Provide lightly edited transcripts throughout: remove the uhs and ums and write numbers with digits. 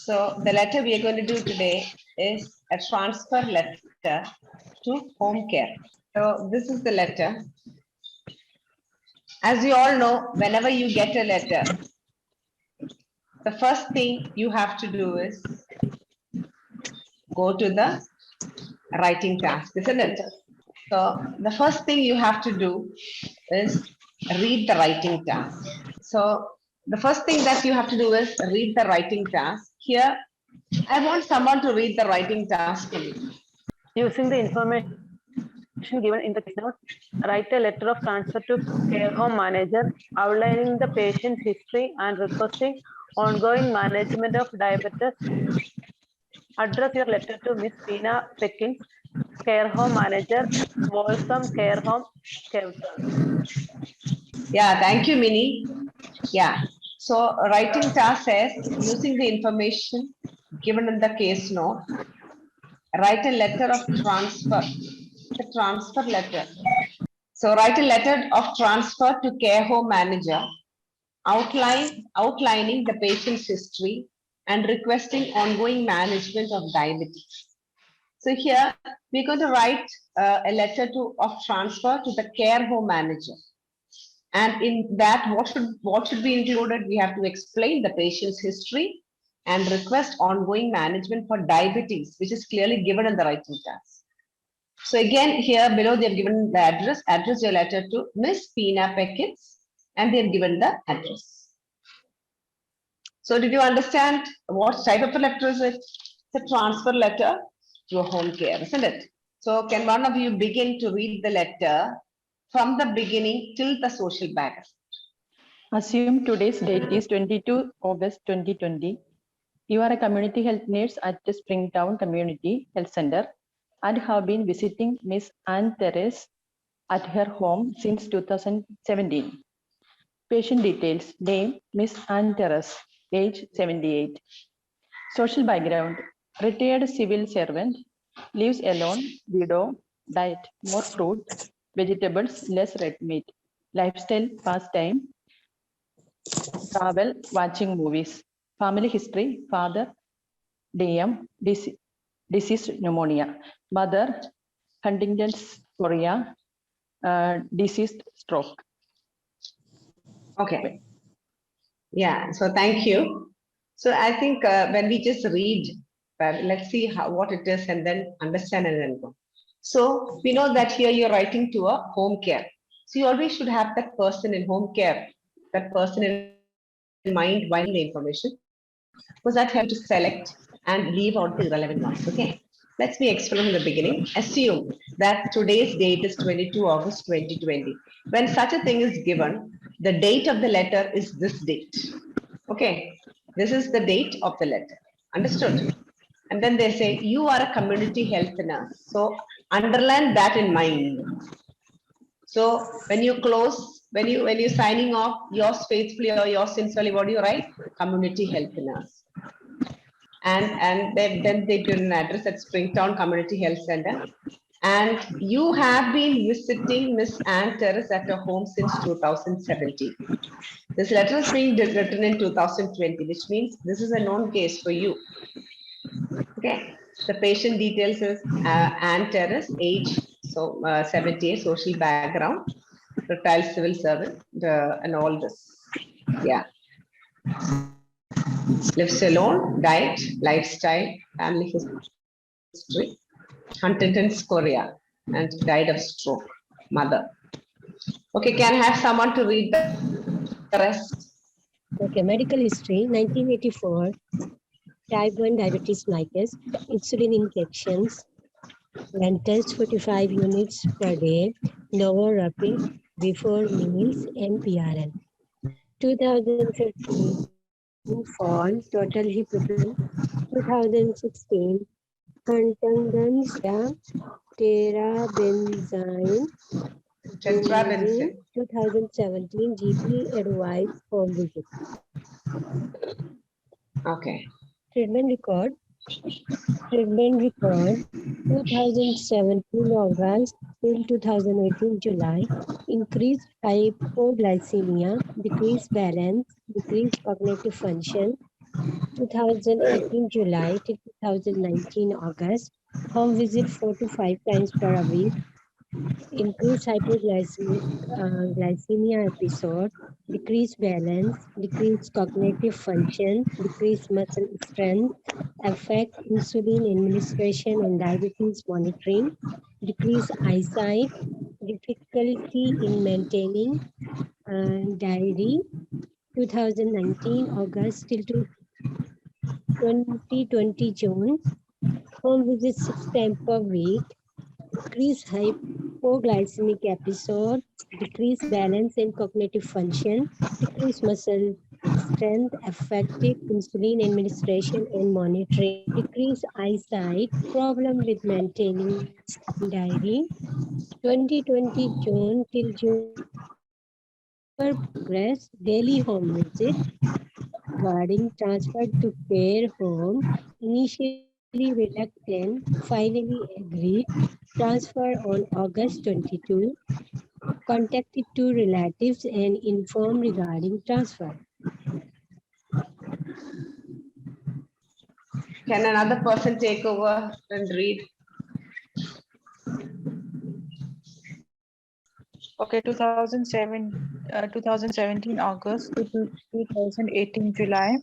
So the letter we are going to do today is a transfer letter to home care. So this is the letter. As you all know, whenever you get a letter, the first thing you have to do is go to the writing task, isn't it? So the first thing you have to do is read the writing task. So the first thing that you have to do is read the writing task. Here, I want someone to read the writing task for me. Using the information given in the case note, write a letter of transfer to care home manager outlining the patient's history and requesting ongoing management of diabetes. Address your letter to Miss Tina Peckins, care home manager, Waltham Care Home, Kevton. Yeah, thank you, Minnie. Yeah. So writing task says using the information given in the case note, write a letter of transfer. The transfer letter. So write a letter of transfer to care home manager, outlining the patient's history and requesting ongoing management of diabetes. So here we're going to write a letter of transfer to the care home manager. And in that, what should be included? We have to explain the patient's history and request ongoing management for diabetes, which is clearly given in the writing task. So again, here below they have given the address your letter to Miss Tina Peckins, and they have given the address. So did you understand what type of a letter is it? It's a transfer letter to a home care, isn't it? So can one of you begin to read the letter from the beginning till the social background? Assume today's date is 22 August 2020. You are a community health nurse at the Springtown Community Health Center and have been visiting Miss Anne Teres at her home since 2017. Patient details: name Miss Anne Teres, age 78. Social background: retired civil servant, lives alone, widow, diet: more fruit, vegetables, less red meat. Lifestyle, pastime, travel, watching movies. Family history: father, DM, diseased pneumonia. Mother, Huntington's chorea, deceased stroke. Okay. Yeah, so thank you. So I think when we just read, let's see what it is and then understand and then go. So we know that here you're writing to a home care. So you always should have that person in home care, that person in mind while the information, because that helps to select and leave out the irrelevant ones. Okay. Let me explain from the beginning. Assume that today's date is 22 August 2020. When such a thing is given, the date of the letter is this date. Okay, this is the date of the letter. Understood? And then they say, you are a community health nurse. So underline that in mind. So when you close, when you're signing off, yours faithfully or yours sincerely, what do you write? Community health nurse. And then they give an address at Springtown Community Health Center. And you have been visiting Miss Anne Teres at her home since 2017. This letter is being written in 2020, which means this is a known case for you. Okay. The patient details is Anne Teres, age 78, social background, retired civil servant, and all this. Yeah. Lives alone, diet, lifestyle, family history, Huntington's chorea, and died of stroke. Mother. Okay, can I have someone to read the rest? Okay, medical history, 1984, type 1 diabetes mellitus, insulin injections, lentils 45 units per day, lower rapid before meals, and PRN. 2015 fall, total hip replacement. 2016, Huntington's terabenzine. Tetrabenzine. 2017 GP advice home visit. Okay. Treatment record 2017 August till 2018 July, increased hypoglycemia, decreased balance, decreased cognitive function, 2018 July to 2019 August, home visit 4 to 5 times per week, increased glycemia episode, decreased balance, decreased cognitive function, decreased muscle strength, affect insulin administration and diabetes monitoring, decreased eyesight, difficulty in maintaining diary, 2019 August till to 2020 June, home visit 6 times per week, decreased hypoglycemic episode, decreased balance and cognitive function, decreased muscle strength, effective insulin administration and monitoring, decreased eyesight, problem with maintaining diary, 2020 June till June, poor progress, daily home visit, regarding transfer to care home, initially reluctant, finally agreed, transfer on August 22, contacted two relatives and informed regarding transfer. Can another person take over and read? Okay, 2017 August to 2018 July,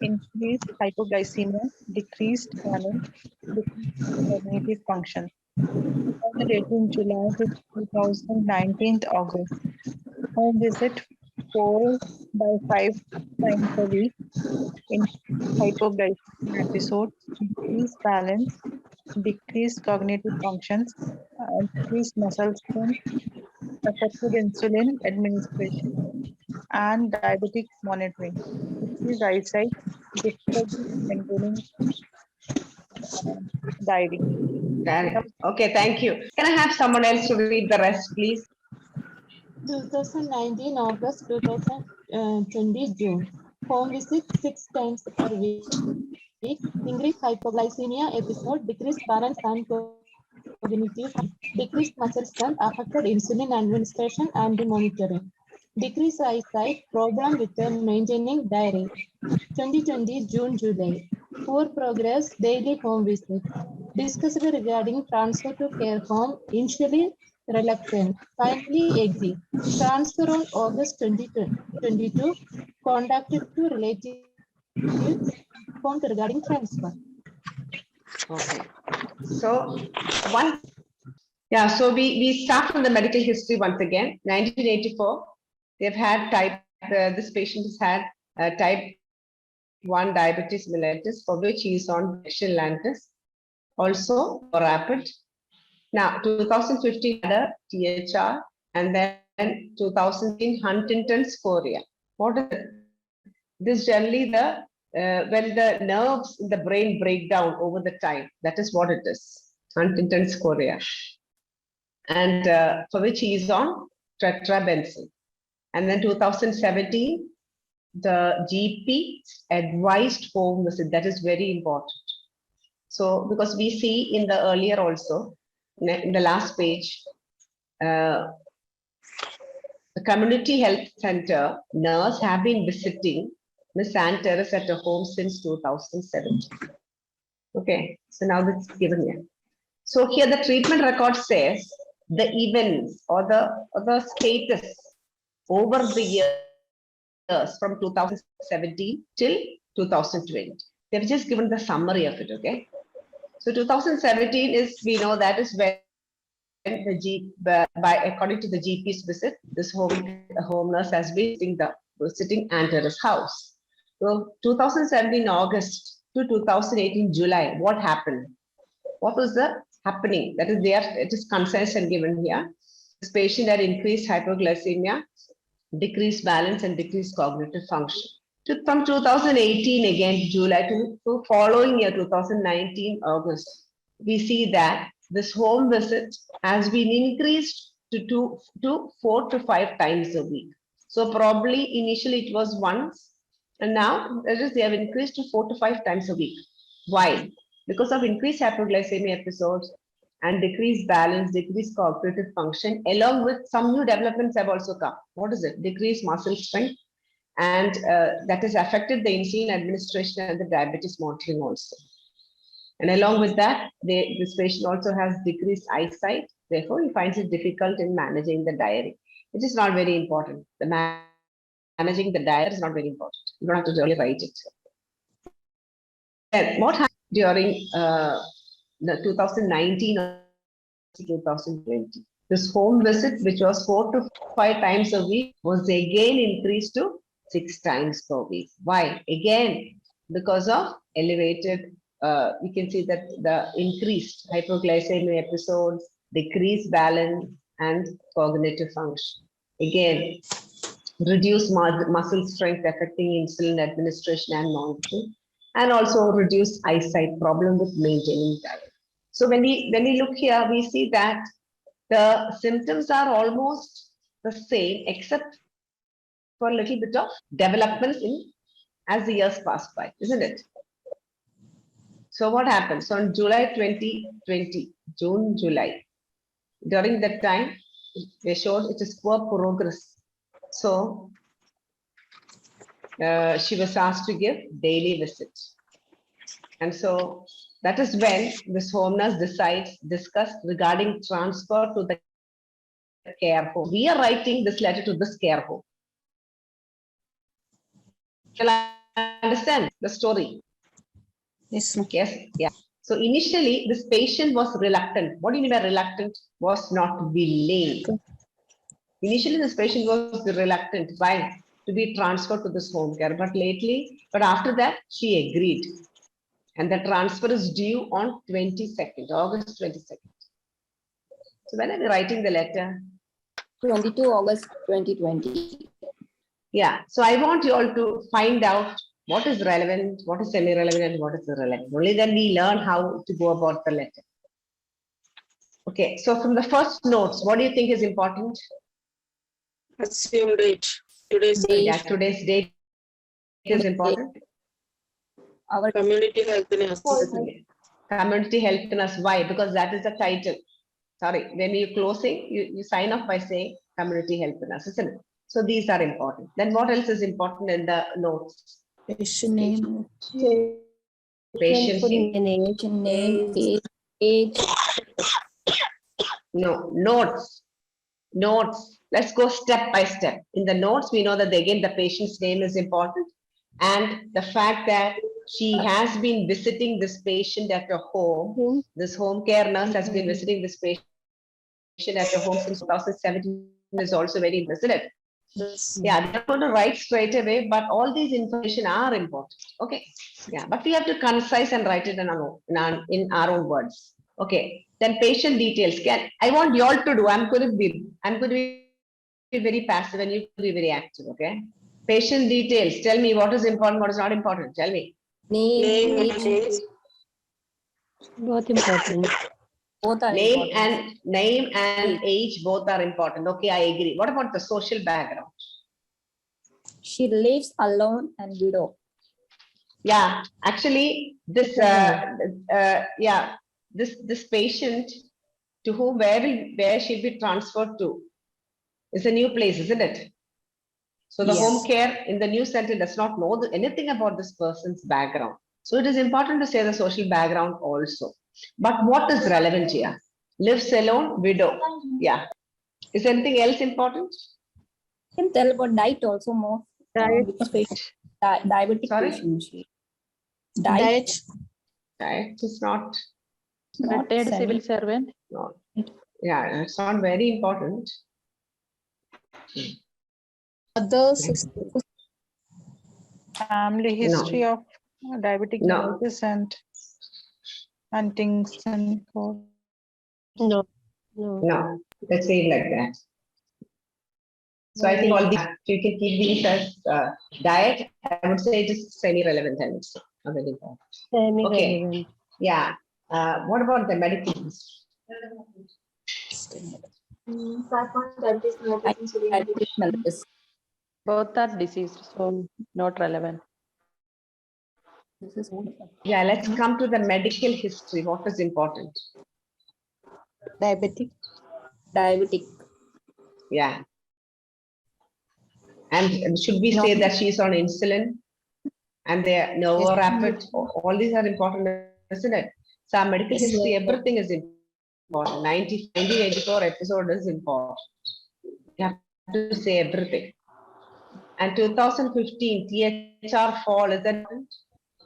increased hypoglycemia, decreased balance, decreased cognitive function. 2018 July to 2019 August, home visit 4 by 5 times a week, increased hypoglycemia episodes, decreased balance, decreased cognitive functions, decreased muscle strength, affected insulin administration, and diabetic monitoring. Decreased eyesight, difficulty in maintaining diary. Okay, thank you. Can I have someone else to read the rest, please? 2019 August 2020 June. Home visit 6 times per week. Increased hypoglycemia episode, decreased balance and cognitive, decreased muscle strength, affected insulin administration and monitoring. Decreased eyesight, problem with maintaining diary. 2020 June July. Poor progress, daily home visit. Discussed regarding transfer to care home, initially reluctant, finally agree. Transfer on August 2022, contacted to relatives, informed regarding transfer. Okay. So we start from the medical history once again. 1984, they've had this patient has had type 1 diabetes mellitus, for which he is on Lantus, also rapid. Now, 2015 had a THR, and then 2015 Huntington's chorea. What is it? This generally when the nerves in the brain break down over the time. That is what it is. Huntington's chorea, and for which he is on tetrabenazine. And then 2017, the GP advised home visit. That is very important. So because we see in the earlier also, in the last page, the community health center nurse have been visiting Miss Teres at her home since 2017. Okay, so now that's given here. So here the treatment record says the events or the status over the years from 2017 till 2020. They've just given the summary of it, okay? So 2017 is, we know that is when according to the GP's visit, this home nurse has been visiting Teres' house. So 2017 August to 2018 July, what happened? What was the happening? That is there, it is concise and given here. This patient had increased hypoglycemia, decreased balance, and decreased cognitive function. From 2018 again, July to following year 2019 August, we see that this home visit has been increased to 4 to 5 times a week. So probably initially it was once, and now they have increased to 4 to 5 times a week. Why? Because of increased hypoglycemia episodes and decreased balance, decreased cognitive function, along with some new developments have also come. What is it? Decreased muscle strength and that has affected the insulin administration and the diabetes monitoring also. And along with that, this patient also has decreased eyesight. Therefore, he finds it difficult in managing the diary, which is not very important. Managing the diary is not very important. You don't have to really write it. And what happened during the 2019 or 2020? This home visit, which was 4 to 5 times a week, was again increased to 6 times per week. Why? Again, because of elevated, you can see that the increased hypoglycemia episodes, decreased balance, and cognitive function. Again, reduced muscle strength affecting insulin administration and monitoring, and also reduced eyesight problem with maintaining diet. So when we look here, we see that the symptoms are almost the same, except for a little bit of developments in as the years pass by, isn't it? So what happened? So on July 2020, June, July, during that time, they showed it is poor progress. So she was asked to give daily visits. And so that is when this home nurse discussed regarding transfer to the care home. We are writing this letter to this care home. Shall I understand the story? Yes. Yes. Yeah. So initially, this patient was reluctant. What do you mean by reluctant? Was not willing. Initially, this patient was reluctant. Why? To be transferred to this home care. But after that, she agreed. And the transfer is due on 22nd, August 22nd. So when are we writing the letter? 22 August 2020. Yeah. So I want you all to find out what is relevant, what is semi-relevant, and what is irrelevant. Only then we learn how to go about the letter. Okay. So from the first notes, what do you think is important? Assume date. Today's date. Yeah, today's date is important. Our community health nurse. Community health nurse. Why? Because that is the title. Sorry, when you're closing, you sign off by saying community health nurse, isn't it? So these are important. Then what else is important in the notes? Patient name. Patient Name, age. No, notes. Notes. Let's go step by step. In the notes, we know that again the patient's name is important, and the fact that she has been visiting this patient at her home. This home care nurse has been visiting this patient at her home since 2017 is also very important. Yeah, they're going to write straight away, but all these information are important. Okay. Yeah, but we have to concise and write it in our own words. Okay. Then patient details. I want you all to do. I'm going to be very passive and you to be very active. Okay. Patient details. Tell me what is important, what is not important. Tell me. Name, age. Both important. Both are Name important. and age both are important. Okay, I agree. What about the social background? She lives alone and widow. Yeah, actually, this this patient to whom where she'll be transferred to is a new place, isn't it? So the Yes. home care in the new center does not know anything about this person's background. So it is important to say the social background also. But what is relevant here? Lives alone, widow. Yeah. Is anything else important? You can tell about diet also more. Because patient, diabetic Sorry? patient. Diet. Diet is not. Retired civil servant. No. Yeah, it's not very important. Others, family history of diabetic mellitus and Huntington. No. No, let's say it like that. So I think all these, you can keep these as diet. I would say it is semi-relevant. I would say. Not very important. Semi-relevant. Okay. Yeah. What about the medical history? Diabetic mellitus. Both are diseased, so not relevant. Yeah, let's come to the medical history. What is important? Diabetic. Diabetic. Yeah. And should we say that she's on insulin and they're no rapid? All these are important, isn't it? So our medical Yes, history, yes. everything is important. 1984 episode is important. You have to say everything. And 2015 THR fall, is that important?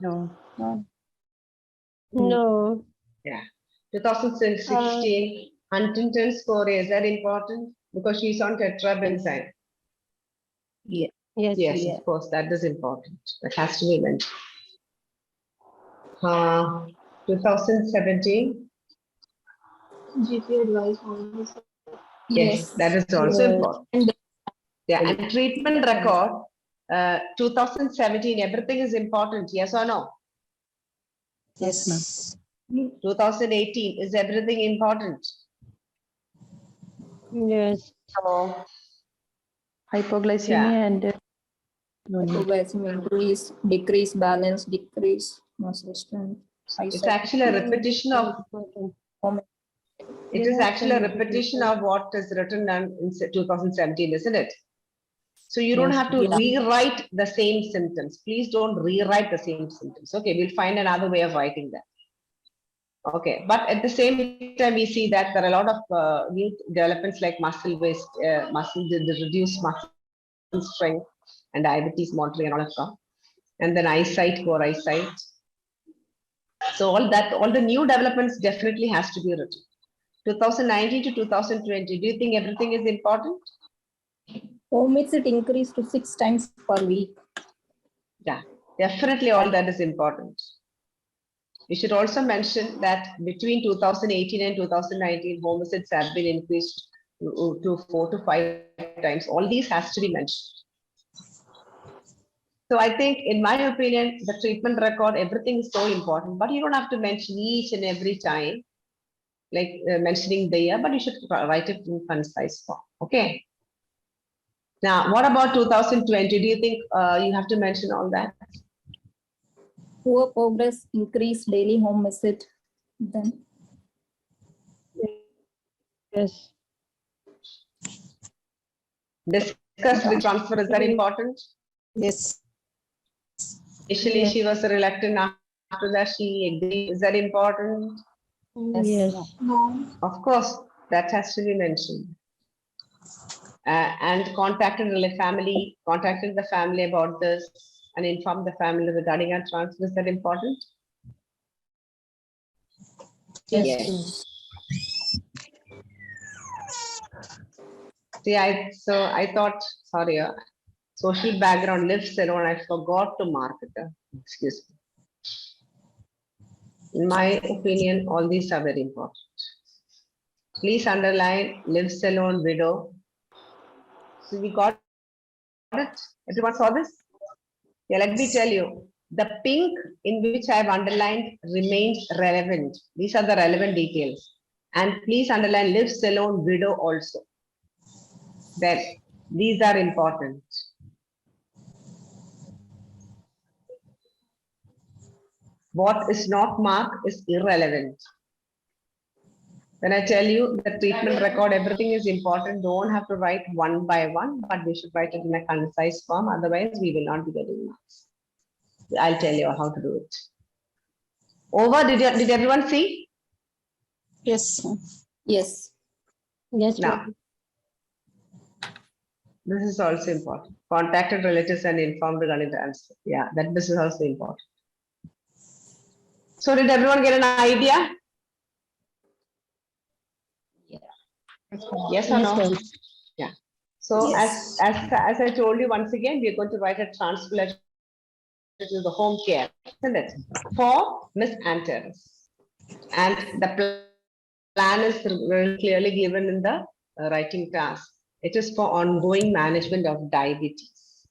No. No. Yeah. 2016 Huntington's score, is that important? Because she's on tetrabenzine. Yes. Yes, of course, that is important. That has to be mentioned. 2017. GP advice on Yes, that is also important. Yeah, and treatment record, 2017, everything is important, yes or no? Yes, ma'am. 2018, is everything important? Yes. So, hypoglycemia and no need. Hypoglycemia increase, decrease balance, decrease muscle strength. It's actually a repetition of, it is actually a repetition of what is written down in 2017, isn't it? So you don't have to rewrite the same symptoms. Please don't rewrite the same symptoms. Okay, we'll find another way of writing that. Okay, but at the same time, we see that there are a lot of new developments like muscle waste, the reduced muscle strength, and diabetes monitoring and all of that. And then eyesight, poor eyesight. So all that, all the new developments definitely has to be written. 2019 to 2020, do you think everything is important? Home visit increased to 6 times per week. Yeah, definitely all that is important. We should also mention that between 2018 and 2019, home visits have been increased to 4 to 5 times. All these has to be mentioned. So I think, in my opinion, the treatment record, everything is so important, but you don't have to mention each and every time, like mentioning the year, but you should write it in concise form. Okay. Now, what about 2020? Do you think you have to mention all that? Poor progress, increased daily home visit. Then Yes. Discuss the transfer, is that important? yes, Initially, she was reluctant. After that, she agreed. Is that important? Yes. No. Of course, that has to be mentioned. And contacted the family about this and informed the family regarding our transfer. Is that important? yes. See, I thought, sorry, social background lives alone. I forgot to mark it. Excuse me. In my opinion, all these are very important. Please underline lives alone, widow. So we got it. Everyone saw this? Yeah, let me tell you. The pink in which I have underlined remains relevant. These are the relevant details. And please underline lives alone, widow also. Then these are important. What is not marked is irrelevant. When I tell you the treatment record, everything is important. Don't have to write one by one, but we should write it in a concise form. Otherwise, we will not be getting marks. I'll tell you how to do it. Over, did everyone see? Yes. Yes. Yes. Now, this is also important. Contacted relatives and informed regarding the answer. Yeah, this is also important. So did everyone get an idea? Yes or no? ma'am. Yeah. So Yes. as I told you once again, we are going to write a transfer letter to the home care, isn't it? For Miss Teres. And the plan is very clearly given in the writing task. It is for ongoing management of diabetes.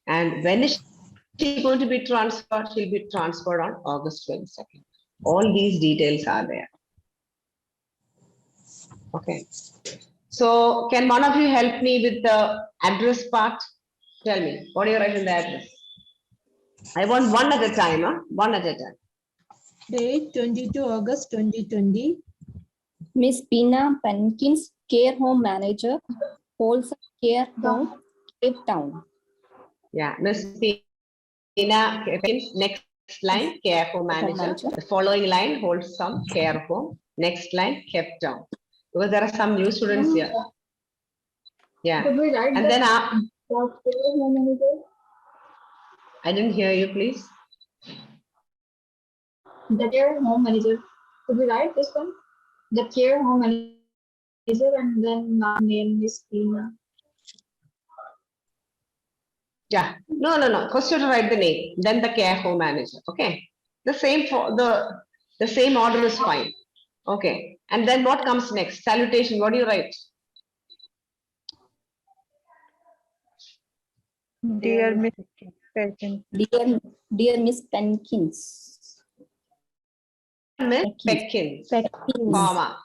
And when is she going to be transferred? She'll be transferred on August 22nd. All these details are there. Okay. So can one of you help me with the address part? Tell me, what do you write in the address? I want one at a time, huh? One at a time. Date 22 August 2020. Miss Pina Pankins, care home manager, Wholesome Care Home, Cape Town. Yeah, Miss Tina, next line, care home manager. The following line holds some care home. Next line, kept down. Because there are some new students here. Yeah. And then I didn't hear you, please. The care home manager. Could we write this one? The care home manager and then name is Tina. Yeah. No. First you have to write the name, then the care home manager. Okay. The same for the same order is fine. Okay. And then what comes next? Salutation. What do you write? Dear Miss Perkins. Dear Miss Penkins. Miss Peckins, Peckins, comma.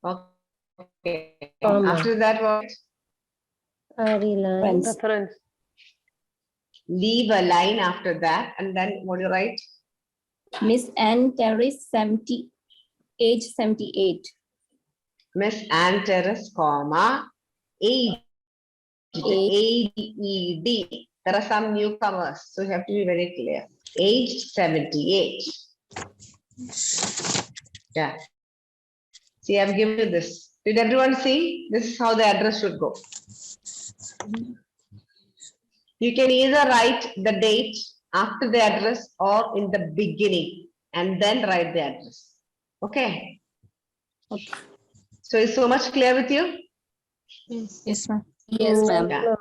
Okay. Comma. After that, what? Arilan, Reference. Leave a line after that, and then what do you write? Miss Anne Teres, age 78. Miss Anne Teres, comma, age, A-E-D. There are some newcomers, so you have to be very clear. Age 78. Yeah. See, I've given you this. Did everyone see? This is how the address should go. You can either write the date after the address or in the beginning and then write the address. Okay. Okay. So is so much clear with you? Yes, ma'am. Yes, ma'am. Yeah.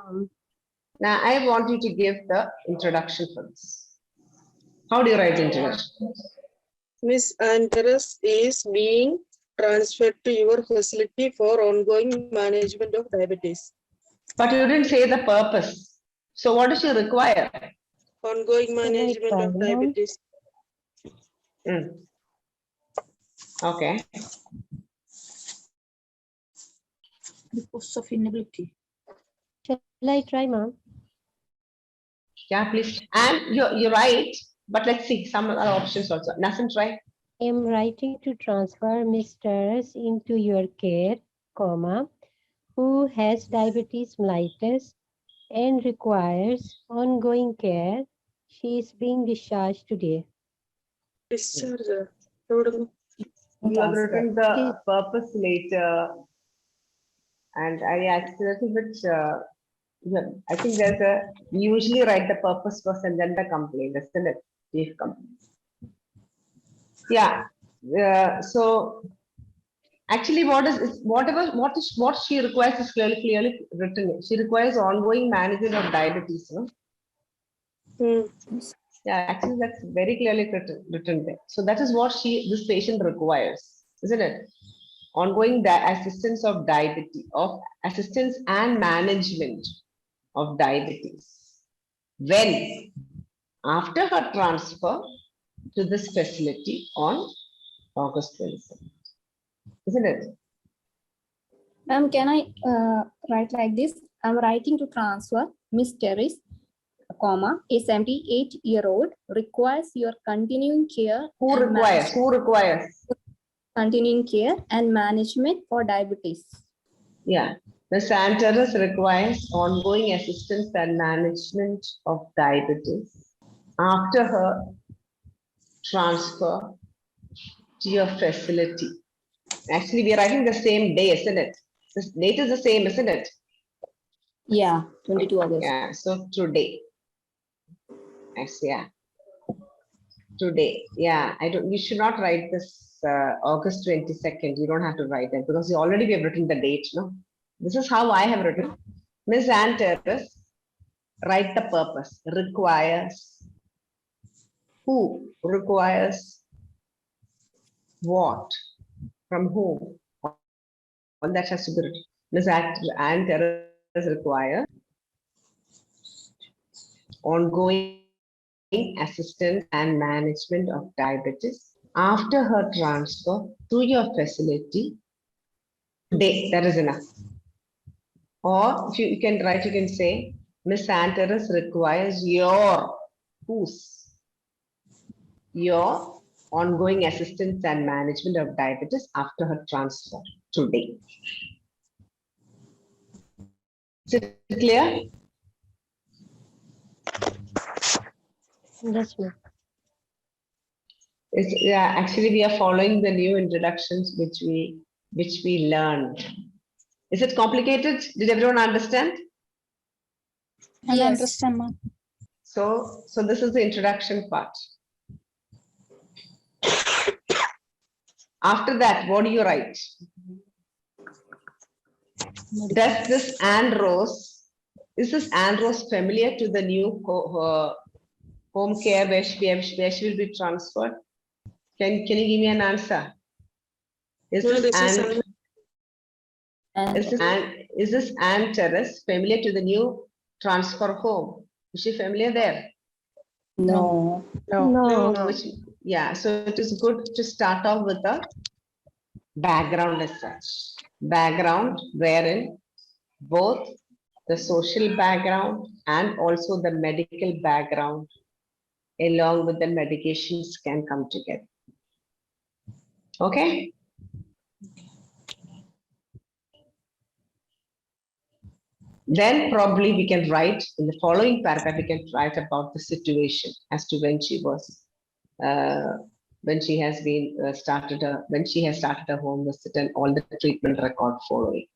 Now I want you to give the introduction for this. How do you write the introduction? Miss Teres is being transferred to your facility for ongoing management of diabetes. But you didn't say the purpose. So what does she require? Ongoing management of diabetes. Okay. Because of inability. shall I try, ma'am? Yeah, please. And you're right. But let's see some other options also. Nothing, try. I am writing to transfer Miss Teres into your care, comma, who has diabetes mellitus and requires ongoing care. She is being discharged today. Discharge. You have written the purpose later. And I actually a little bit, I think there's you usually write the purpose first and then the complaint, isn't it? Chief complaint. Yeah. So actually what she requires is clearly written. She requires ongoing management of diabetes. No? Yeah, actually that's very clearly written there. So that is what this patient requires, isn't it? Ongoing assistance of diabetes, assistance and management of diabetes. When? After her transfer to this facility on August 27th. Isn't it? Ma'am, can I write like this? I'm writing to transfer Miss Teres, comma, a 78-year-old requires your continuing care. Who requires? Continuing care and management for diabetes. Yeah. Ms. Teres requires ongoing assistance and management of diabetes after her transfer to your facility. Actually, we are writing the same day, isn't it? The date is the same, isn't it? Yeah, 22 August. Yeah, so today. Actually, yeah. Today. Yeah, you should not write this August 22nd. You don't have to write it because you already have written the date, no? This is how I have written. Ms. Anne Teres, write the purpose. Requires. Who requires what? From whom? All that has to be written. Ms. Anne Teres requires ongoing assistance and management of diabetes after her transfer to your facility today. That is enough. Or if you can write, you can say, Miss Teres requires your ongoing assistance and management of diabetes after her transfer today. Is it clear? Yes, ma'am. Yeah, actually we are following the new introductions which we learned. Is it complicated? Did everyone understand? I Yes. understand, ma'am. So this is the introduction part. After that, what do you write? Does this Anne Rose, is this Anne Rose familiar to the new home care where she will be transferred? Can you give me an answer? Is No, this this is Anne? And Is this Anne Teres familiar to the new transfer home? Is she familiar there? no. No. No. No. Yeah, so it is good to start off with a background as such. Background wherein both the social background and also the medical background along with the medications can come together. Okay? Then probably we can write in the following paragraph, we can write about the situation as to when she was, when she has been when she has started a home visit and all the treatment record following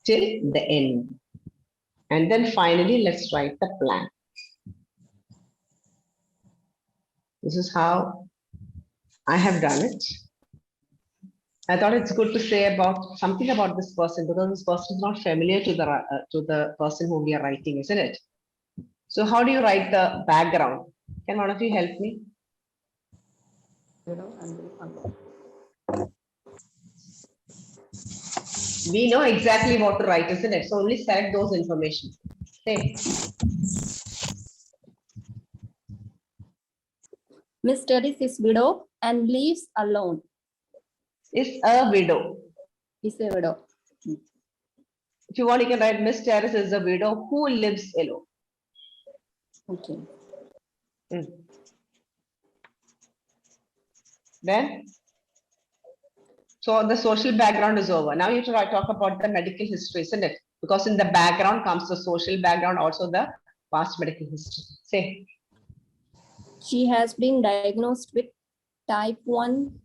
till the end. And then finally, let's write the plan. This is how I have done it. I thought it's good to say about something about this person because this person is not familiar to the person whom we are writing, isn't it? So how do you write the background? Can one of you help me? We know exactly what to write, isn't it? So only select those information. Okay. Miss Teres is widow and lives alone. Is a widow. Is a widow. If you want, you can write Miss Teres is a widow who lives alone. Okay. Then, so the social background is over. Now you have to talk about the medical history, isn't it? Because in the background comes the social background, also the past medical history. Say. She has been diagnosed with type 1.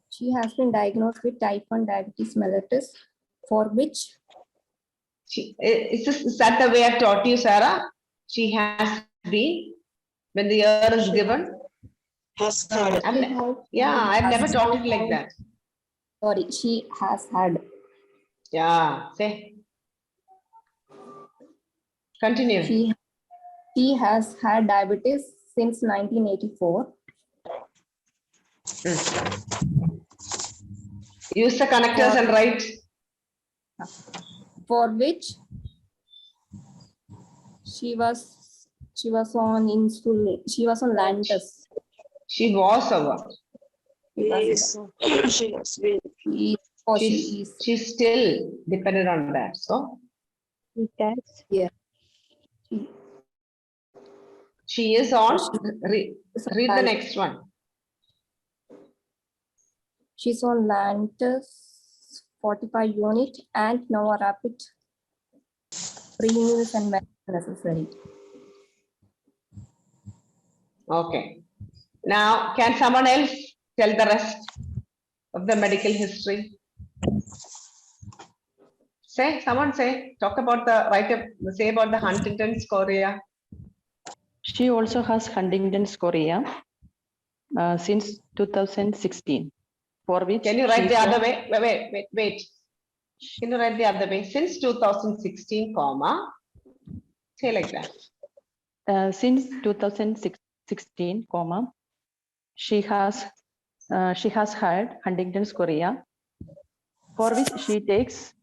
She has been diagnosed with type 1 diabetes mellitus, for which Is that the way I taught you, Sarah? She has been, when the year is given? Has had. I've never taught it like that. Sorry, she has had. Yeah, say. Continue. She has had diabetes since 1984. Use the connectors and write. For which she was on insulin. She was on Lantus. She was a what? Yes. She has been. She is. She's still dependent on that. So That's Yeah. she is on. Read the next one. She's on Lantus 45 unit and now a rapid pre-meals and necessary. Okay. Now, can someone else tell the rest of the medical history? Someone say, talk about say about the Huntington's chorea. She also has Huntington's chorea since 2016, for which Can you write the other way? Wait. Can you write the other way? Since 2016, comma, say like that. Since 2016, comma, she has had Huntington's chorea, for which she takes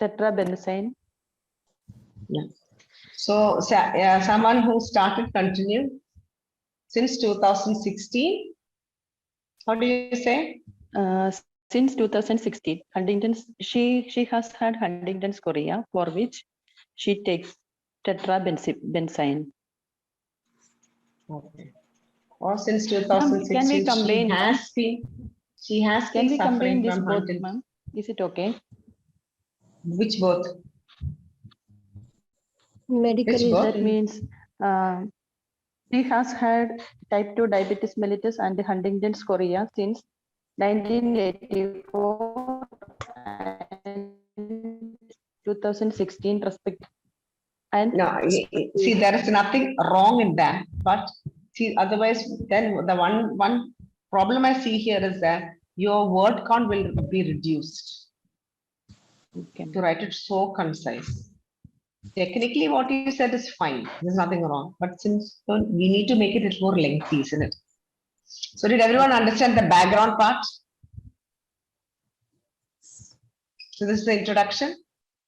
tetrabenazine. Yeah. So someone who started continue since 2016. How do you say? Since 2016, she has had Huntington's chorea, for which she takes tetrabenazine. Okay. Or since 2016, can we combine? She has Can been we combine suffering this from both, Huntington's. ma'am? Is it okay? Which both? Medical Which book? That means she has had type 2 diabetes mellitus and Huntington's chorea since 1984 and 2016 respectively. And No, see, there is nothing wrong in that. But see, otherwise, then the one problem I see here is that your word count will be reduced. okay. To write it so concise. Technically, what you said is fine. There's nothing wrong. But since we need to make it more lengthy, isn't it? So did everyone understand the background part? So this is the introduction.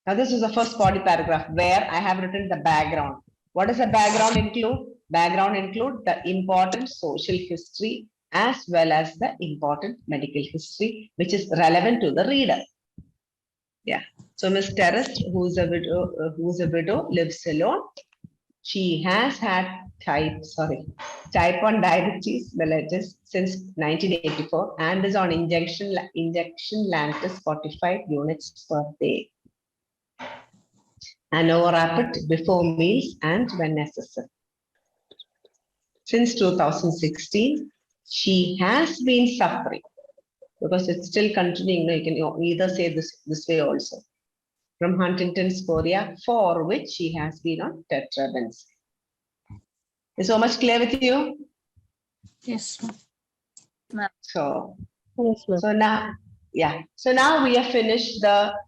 Now this is the first body paragraph where I have written the background. What does the background include? Background include the important social history as well as the important medical history, which is relevant to the reader. Yeah. So Miss Teres, who's a widow, lives alone. She has had type 1 diabetes mellitus since 1984 and is on injection Lantus 45 units per day. And overrapid before meals and when necessary. Since 2016, she has been suffering because it's still continuing. You can either say this way also. From Huntington's chorea, for which she has been on tetrabenazine. Is so much clear with you? Yes. So, Yes, ma'am. so now, yeah. So now we have finished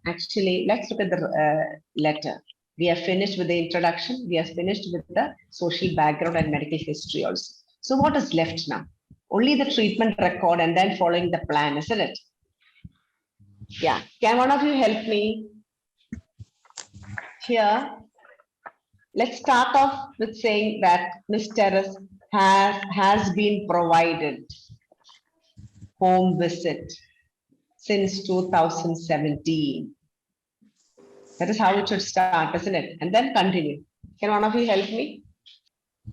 actually, let's look at the letter. We have finished with the introduction. We have finished with the social background and medical history also. So what is left now? Only the treatment record and then following the plan, isn't it? Yeah. Can one of you help me? Here, let's start off with saying that Ms. Teres has been provided home visit since 2017. That is how it should start, isn't it? And then continue. Can one of you help me?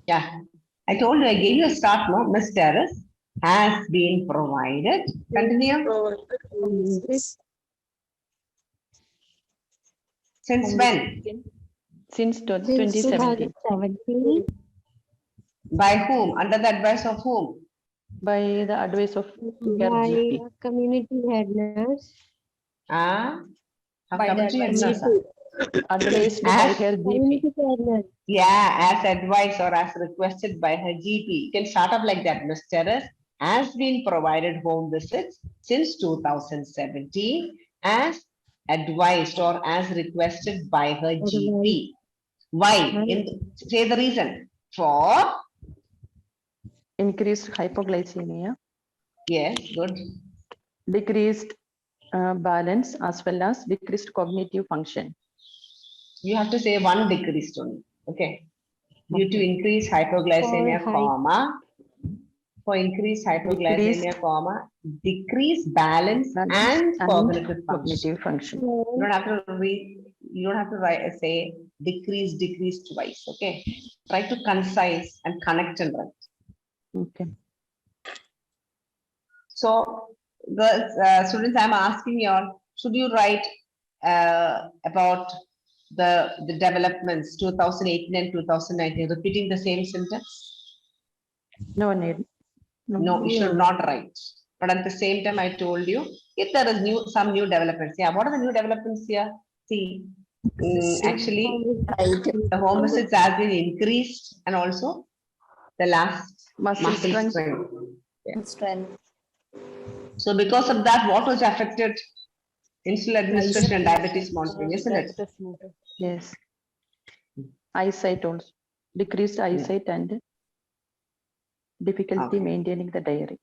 Yeah. I told you, I gave you a start, no? Ms. Teres has been provided. Continue. Since when? Since Since 2017 2017, By whom? Under the advice of whom? by the advice of her by GP. a community head nurse. Ah, By the community head advice nurse. Advised by As- her GP. Community head nurse. Yeah, as advised or as requested by her GP. You can start up like that. Ms. Teres has been provided home visits since 2017 as advised or as requested by her GP. Why? Say the reason. For? Increased hypoglycemia, Yes, good. decreased balance as well as decreased cognitive function. You have to say one decreased only. Okay. Due to increased hypoglycemia, For comma. For increased hypoglycemia, comma, decreased balance and cognitive function. Cognitive function. You don't have to read, you don't have to write, say decrease twice. Okay. Try to concise and connect and write. Okay. So the students, I'm asking you all, should you write about the developments 2018 and 2019, repeating the same sentence? No need. No, you should not write. But at the same time, I told you, if there is some new developments. Yeah, what are the new developments here? See, actually, the home visits has been increased and also the last muscle strength. Yeah. Strength. So because of that, what was affected? Insulin administration and diabetes monitoring, isn't it? Yes. Eyesight also. Decreased eyesight and difficulty maintaining the diary.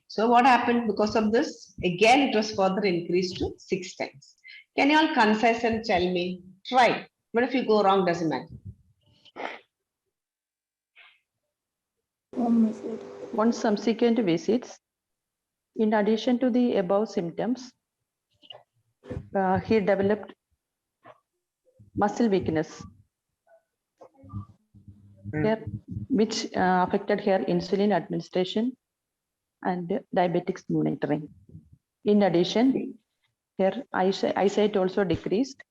So what happened because of this? Again, it was further increased to 6 times. Can you all concise and tell me? Try. But if you go wrong, doesn't matter. On subsequent visits, in addition to the above symptoms, he developed muscle weakness, which affected her insulin administration and diabetics monitoring. In addition, her eyesight also decreased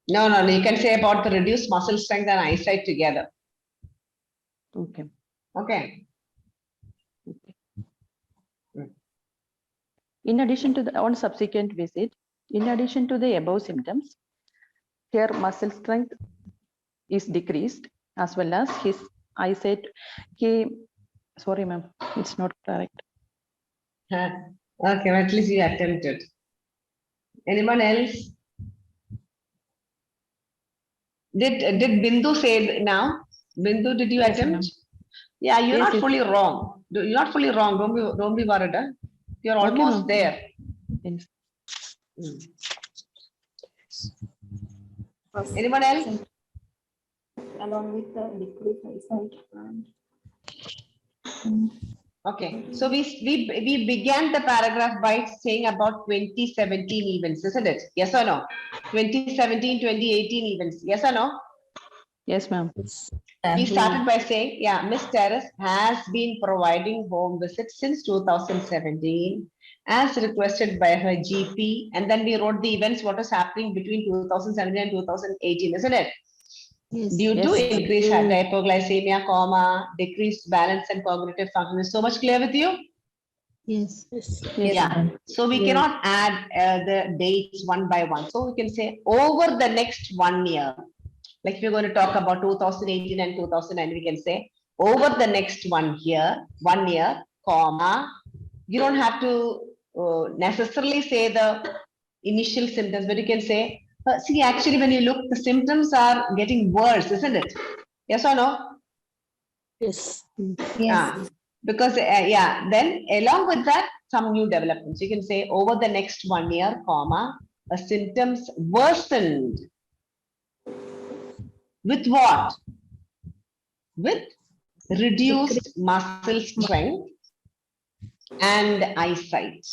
No, no, you can say about the reduced muscle strength and eyesight together. Okay. Okay. In addition to the on subsequent visit, in addition to the above symptoms, her muscle strength is decreased as well as his eyesight. Sorry, ma'am, it's not correct. Huh. Okay, at least you attempted. Anyone else? Did Bindu say now? Bindu, did you Yes, attempt? ma'am. Yeah, you're Yes, not yes. fully wrong. You're not fully wrong. Don't be worried. Huh? You're Okay, almost ma'am. there. Yes. Anyone else? Along with the decreased eyesight and Okay, so we began the paragraph by saying about 2017 events, isn't it? Yes or no? 2017, 2018 events. Yes or no? Yes, ma'am. We started by saying, yeah, Miss Teres has been providing home visits since 2017 as requested by her GP. And then we wrote the events, what is happening between 2017 and 2018, isn't it? Yes. Due to Yes. increased hypoglycemia, coma, decreased balance and cognitive function. Is so much clear with you? Yes. Yes, Yeah. ma'am. So we Yes. cannot add the dates one by one. So we can say over the next 1 year, like if you're going to talk about 2018 and 2009, we can say over the next 1 year, comma, you don't have to necessarily say the initial symptoms, but you can say, see, actually, when you look, the symptoms are getting worse, isn't it? Yes or no? Yes. yes, Because, yeah, then along with that, some new developments. You can say over the next 1 year, comma, symptoms worsened. With what? With reduced muscle strength and eyesight.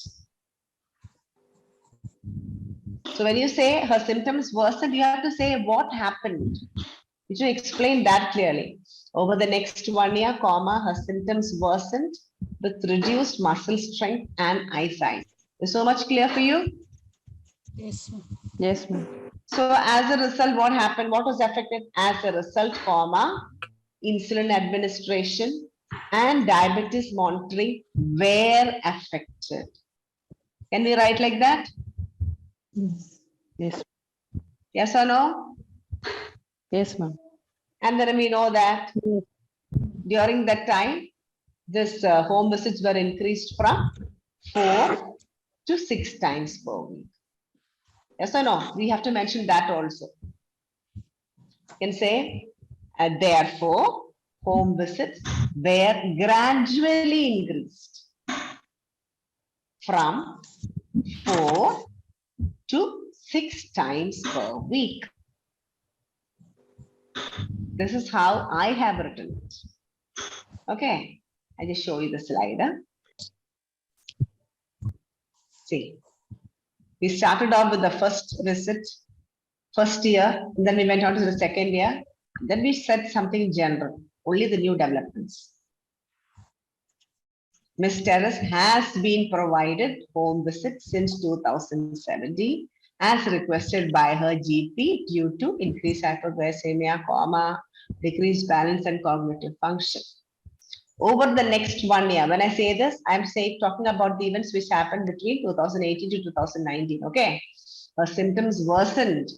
So when you say her symptoms worsened, you have to say what happened. You should explain that clearly. Over the next 1 year, comma, her symptoms worsened with reduced muscle strength and eyesight. Is so much clear for you? Yes. Yes, ma'am. So as a result, what happened? What was affected? As a result, comma, insulin administration and diabetes monitoring were affected. Can we write like that? Yes. Yes or no? Yes, ma'am. And then we know that during that time, this home visits were increased from 4 to 6 times per week. Yes or no? We have to mention that also. You can say, therefore, home visits were gradually increased from 4 to 6 times per week. This is how I have written it. Okay, I just show you the slide. See, we started off with the first visit, first year, and then we went on to the second year. Then we said something general, only the new developments. Ms. Teres has been provided home visits since 2017 as requested by her GP due to increased hypoglycemia, comma, decreased balance and cognitive function. Over the next 1 year, when I say this, I'm saying talking about the events which happened between 2018 to 2019. Okay, her symptoms worsened,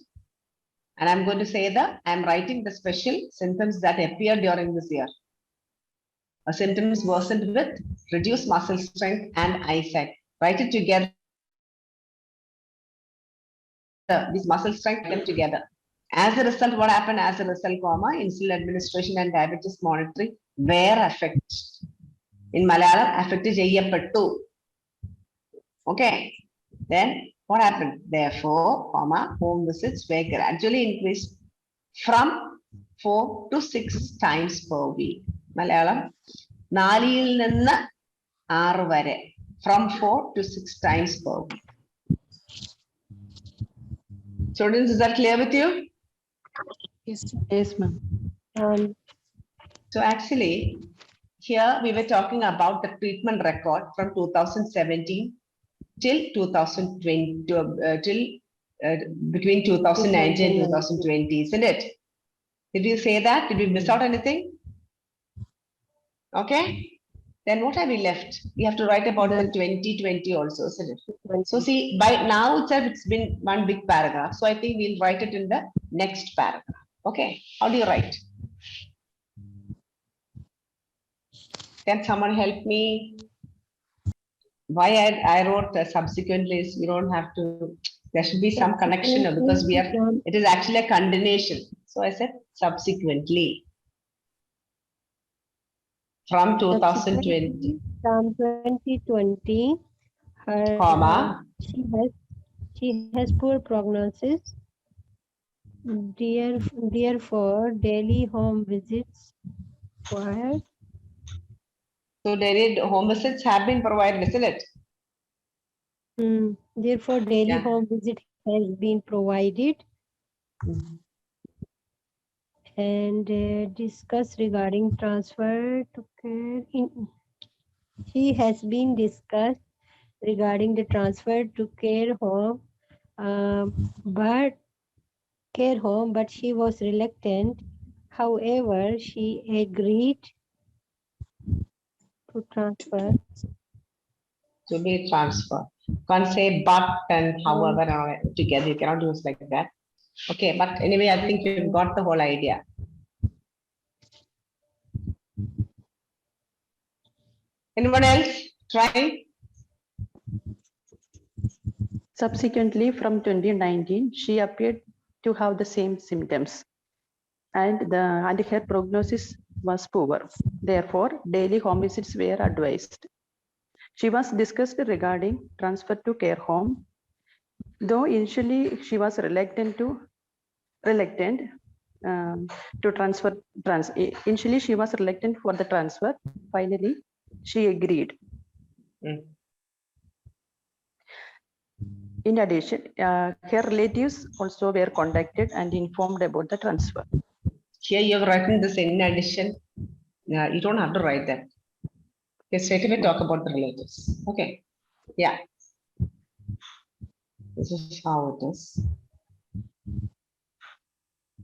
and I'm going to say I'm writing the special symptoms that appeared during this year. Her symptoms worsened with reduced muscle strength and eyesight. Write it together. These muscle strength came together. As a result, what happened? As a result, comma, insulin administration and diabetes monitoring were affected. In Malayalam, affected cheyyapettu. Okay. Then what happened? Therefore, comma, home visits were gradually increased from 4 to 6 times per week. Malayalam, 4 നിന്ന് 6 വരെ. From 4 to 6 times per week. Students, is that clear with you? Yes, ma'am. So actually, here we were talking about the treatment record from 2017 till 2020, till between 2019 and 2020, isn't it? Did you say that? Did we miss out anything? Okay. Then what have we left? We have to write about the 2020 also, isn't it? So see, by now itself, it's been one big paragraph. So I think we'll write it in the next paragraph. Okay. How do you write? Can someone help me? Why I wrote subsequently is you don't have to, there should be some connection because we are, it is actually a continuation. So I said subsequently. From 2020. From 2020, her, comma. She has poor prognosis. Therefore, daily home visits required. So daily home visits have been provided, isn't it? Therefore, daily home visit has been provided. And discuss regarding transfer to care. She has been discussed regarding the transfer to care home, but she was reluctant. However, she agreed to transfer. To be transferred. Can't say but and however together. You cannot use like that. Okay, but anyway, I think you've got the whole idea. Anyone else try? Subsequently, from 2019, she appeared to have the same symptoms, and her prognosis was poor. Therefore, daily home visits were advised. She was discussed regarding transfer to care home, though initially she was reluctant to transfer. Initially, she was reluctant for the transfer. Finally, she agreed. In addition, her relatives also were contacted and informed about the transfer. Here you have written this in addition. You don't have to write that. Okay, straight away talk about the relatives. Okay. Yeah. This is how it is.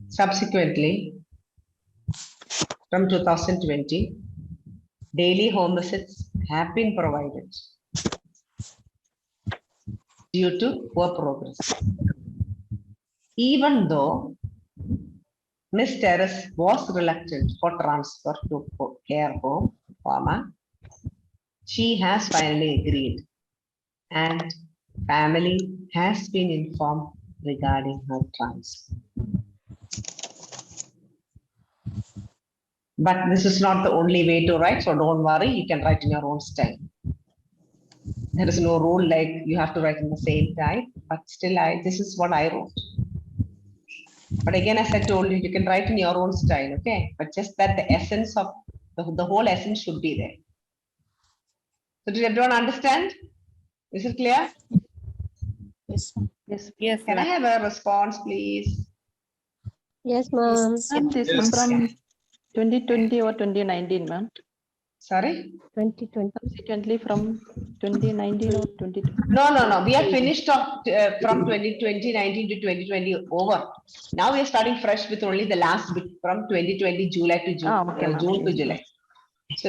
Subsequently, from 2020, daily home visits have been provided due to poor progress. Even though Miss Teres was reluctant for transfer to care home, she has finally agreed, and family has been informed regarding her transfer. But this is not the only way to write, so don't worry, you can write in your own style. There is no rule like you have to write in the same type, but still this is what I wrote. But again, as I told you, you can write in your own style, okay? But just that the essence of the whole essence should be there. So did everyone understand? Is it clear? Yes. Yes. Yes. Can I have a response, please? Yes, ma'am. This is from 2020 or 2019, ma'am. Sorry? 2020. Subsequently from 2019 or 2020. No. We have finished off from 2019 to 2020 over. Now we are starting fresh with only the last bit from 2020 July to June, June to July. So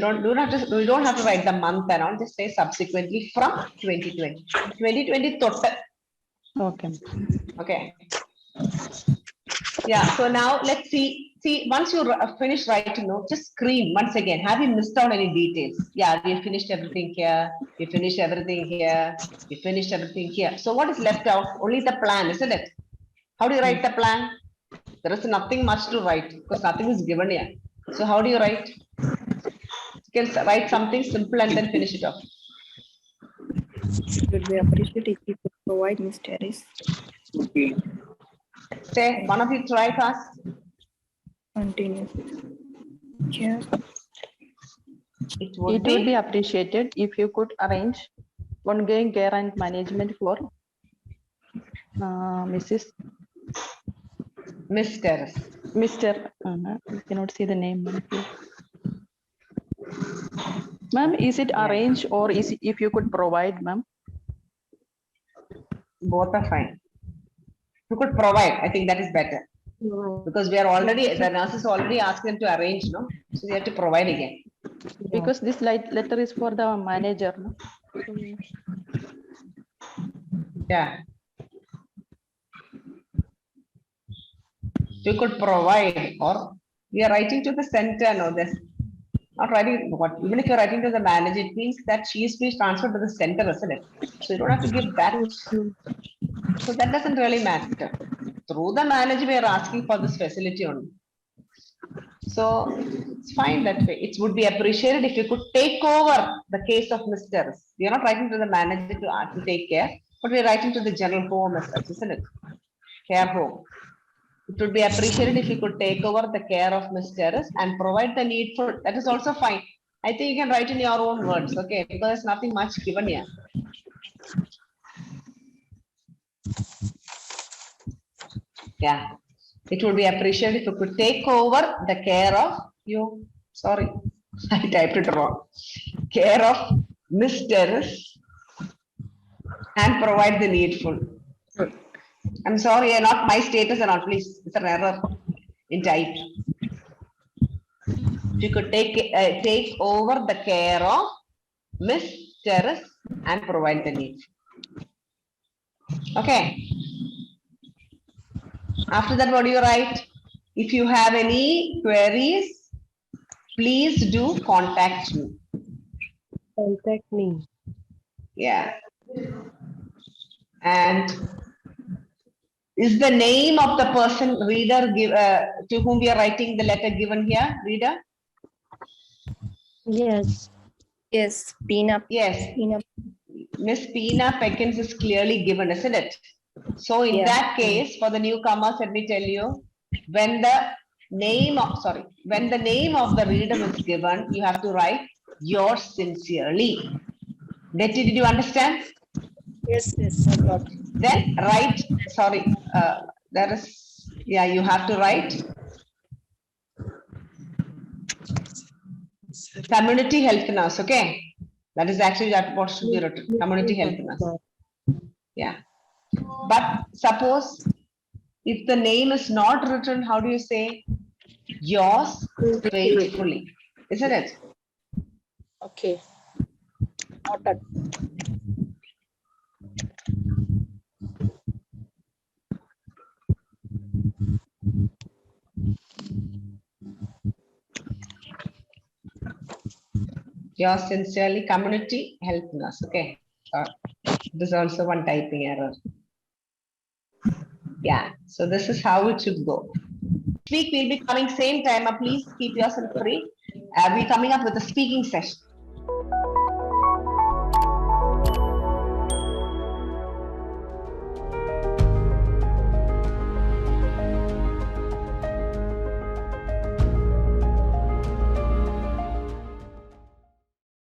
we don't have to write the month and all. Just say subsequently from 2020. 2020 total. Okay. Okay. Yeah. So now let's see. See, once you finish writing, just scream once again. Have you missed out any details? Yeah, we finished everything here. We finished everything here. We finished everything here. So what is left out? Only the plan, isn't it? How do you write the plan? There is nothing much to write because nothing is given here. So how do you write? You can write something simple and then finish it off. It would be appreciated if you could provide Ms. Teres. Say, one of you try fast. Continue. Yes. It would be appreciated if you could arrange ongoing care and management for Mrs. Miss Teres. Mr. I cannot see the name. Ma'am, is it arranged or is it, if you could provide, ma'am? Both are fine. You could provide. I think that is better. Provide. Because we are already, the nurse is already asking them to arrange, no? So they have to provide again. Because this letter is for the manager. No? Yeah. You could provide, or we are writing to the center, no, this. Not writing, what, even if you're writing to the manager, it means that she is being transferred to the center, isn't it? So you don't have to give that. So that doesn't really matter. Through the manager, we are asking for this facility only. So it's fine that way. It would be appreciated if you could take over the case of Mr. We are not writing to the manager to take care, but we are writing to the general home as such, isn't it? Care home. It would be appreciated if you could take over the care of Miss Teres and provide the needful. That is also fine. I think you can write in your own words, okay? Because there's nothing much given here. Yeah. It would be appreciated if you could take over the care of you. Sorry, I typed it wrong. Care of Miss Teres and provide the needful. I'm sorry, not my status and not, please. It's an error in type. You could take over the care of Miss Teres and provide the needful. Okay. After that, what do you write? If you have any queries, please do contact me. Contact me. Yeah. And is the name of the person, reader, to whom we are writing the letter given here, reader? Yes. Yes, Peena. Yes. Peena. Miss Peena Peckins is clearly given, isn't it? So in that case, for the newcomers, let me tell you, when the name of the reader is given, you have to write yours sincerely. Betty, did you understand? Yes, yes, I got it. Then write, you have to write community health nurse, okay? That is actually what should be written, community health nurse. Yeah. But suppose if the name is not written, how do you say? Yours faithfully, isn't it? Okay. Noted. Yours sincerely, community health nurse. Okay. This is also one typing error. Yeah. So this is how it should go. Next week we'll be coming same time. Please keep yourself free. We're coming up with a speaking session.